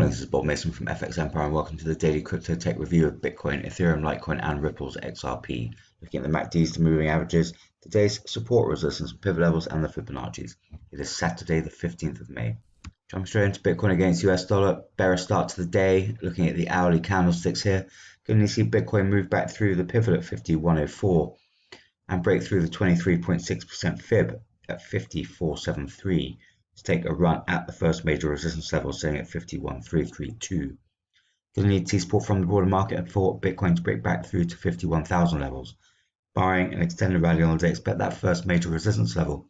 morning, this is Bob Mason from FX Empire and welcome to the daily crypto tech review of Bitcoin, Ethereum, Litecoin and Ripple's XRP. Looking at the MACDs, the moving averages, today's support, resistance, pivot levels and the Fibonacci's. It is Saturday the 15th of May. Jumping straight into Bitcoin against US dollar, bearish start to the day. Looking at the hourly candlesticks here, going to see Bitcoin move back through the pivot at 5104 and break through the 23.6% fib at 5473. To take a run at the first major resistance level, sitting at 51,332. Going to need to see support from the broader market for Bitcoin to break back through to 51,000 levels. Barring an extended rally on the day, expect that first major resistance level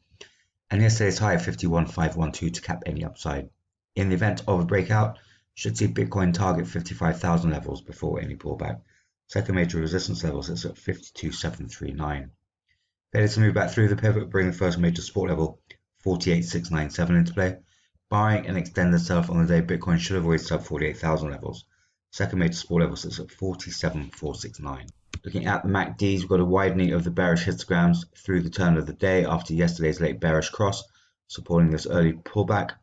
and yesterday's high of 51,512 to cap any upside. In the event of a breakout, should see Bitcoin target 55,000 levels before any pullback. Second major resistance level sits at 52,739. Failure to move back through the pivot, bring the first major support level 48,697 into play. Barring an extended sell-off on the day, Bitcoin should avoid sub 48,000 levels. Second major support level sits at 47,469. Looking at the MACDs, we've got a widening of the bearish histograms through the turn of the day after yesterday's late bearish cross, supporting this early pullback.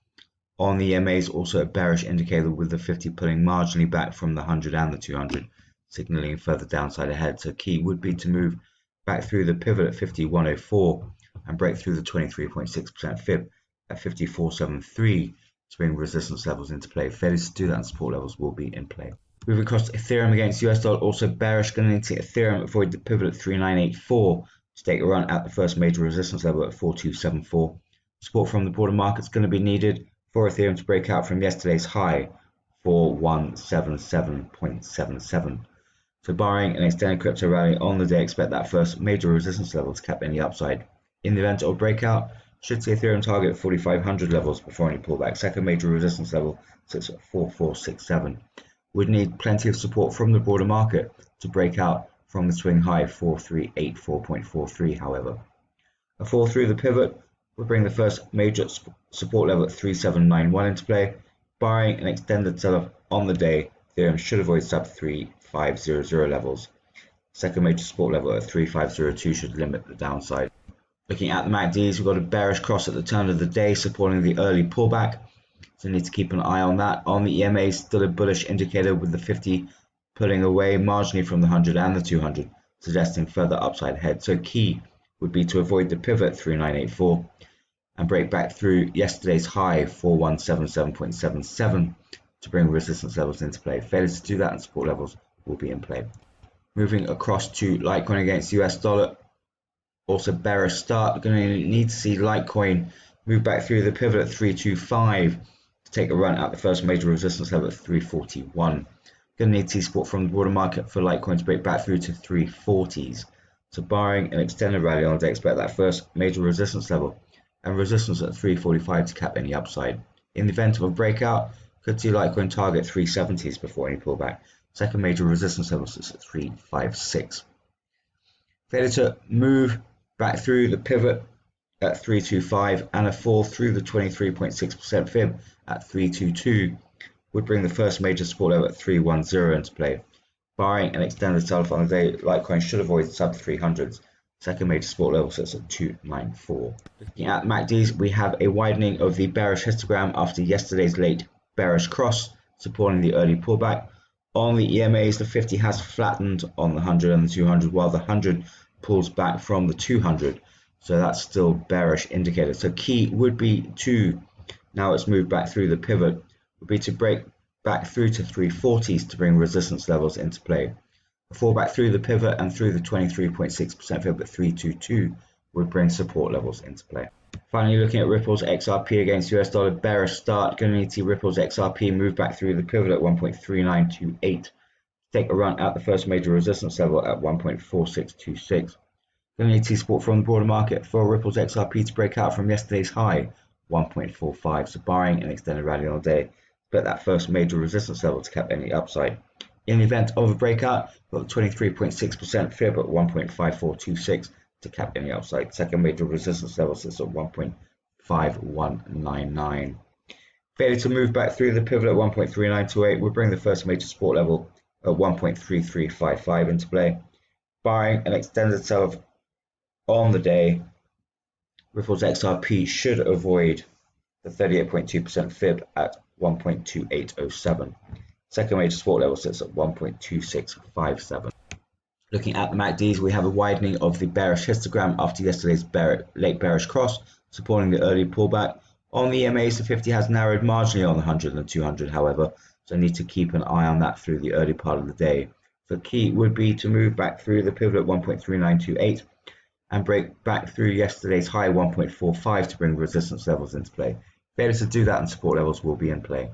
On the EMAs, also a bearish indicator with the 50 pulling marginally back from the 100 and the 200, signaling further downside ahead. So key would be to move back through the pivot at 5104 and break through the 23.6% fib at 5473 to bring resistance levels into play. Failure to do that and support levels will be in play. Moving across to Ethereum against US dollar, also bearish. Going to need to see Ethereum avoid the pivot at 3984 to take a run at the first major resistance level at 4274. Support from the broader market is going to be needed for Ethereum to break out from yesterday's high 4177.77. So barring an extended crypto rally on the day, expect that first major resistance level to cap any upside. In the event of breakout, should see Ethereum target 4,500 levels before any pullback. Second major resistance level sits at 4467. Would need plenty of support from the broader market to break out from the swing high 4384.43. However, a fall through the pivot would bring the first major support level at 3791 into play. Barring an extended sell-off on the day, Ethereum should avoid sub 3500 levels. Second major support level at 3502 should limit the downside. Looking at the MACDs, we've got a bearish cross at the turn of the day supporting the early pullback, so need to keep an eye on that. On the EMA, still a bullish indicator with the 50 pulling away marginally from the 100 and the 200, suggesting further upside ahead. So key would be to avoid the pivot 3984 and break back through yesterday's high 4177.77 to bring resistance levels into play. Failure to do that and support levels will be in play. Moving across to Litecoin against US dollar, also bearish start. Going to need to see Litecoin move back through the pivot at 325 to take a run at the first major resistance level at 341. Going to need to see support from the broader market for Litecoin to break back through to 340s. So barring an extended rally on the day, expect that first major resistance level and resistance at 345 to cap any upside. In the event of a breakout, could see Litecoin target 370s before any pullback. Second major resistance level is at 356. Failure to move back through the pivot at 325 and a fall through the 23.6% fib at 322 would bring the first major support level at 310 into play. Barring an extended sell-off on the day, Litecoin should avoid sub 300s. Second major support level sits at 294. Looking at MACDs, we have a widening of the bearish histogram after yesterday's late bearish cross, supporting the early pullback. On the EMAs, the 50 has flattened on the 100 and the 200, while the 100 pulls back from the 200. So that's still bearish indicator. So key would be to, now it's moved back through the pivot, would be to break back through to 340s to bring resistance levels into play. A fall back through the pivot and through the 23.6% fib at 322 would bring support levels into play. Finally, looking at Ripple's XRP against US dollar, bearish start. Going to need to see Ripple's XRP move back through the pivot at 1.3928. Take a run at the first major resistance level at 1.4626. Going to need to see support from the broader market for Ripple's XRP to break out from yesterday's high 1.45. So barring an extended rally on the day, expect that first major resistance level to cap any upside. In the event of a breakout, we've got the 23.6% fib at 1.5426 to cap any upside. Second major resistance level sits at 1.5199. Failure to move back through the pivot at 1.3928 will bring the first major support level at 1.3355 into play. Barring an extended sell-off on the day, Ripple's XRP should avoid the 38.2% fib at 1.2807. Second major support level sits at 1.2657. Looking at the MACDs, we have a widening of the bearish histogram after yesterday's late bearish cross, supporting the early pullback. On the EMAs, the 50 has narrowed marginally on the 100 and 200, however, so I need to keep an eye on that through the early part of the day. The key would be to move back through the pivot at 1.3928 and break back through yesterday's high 1.45 to bring resistance levels into play. Failure to do that and support levels will be in play.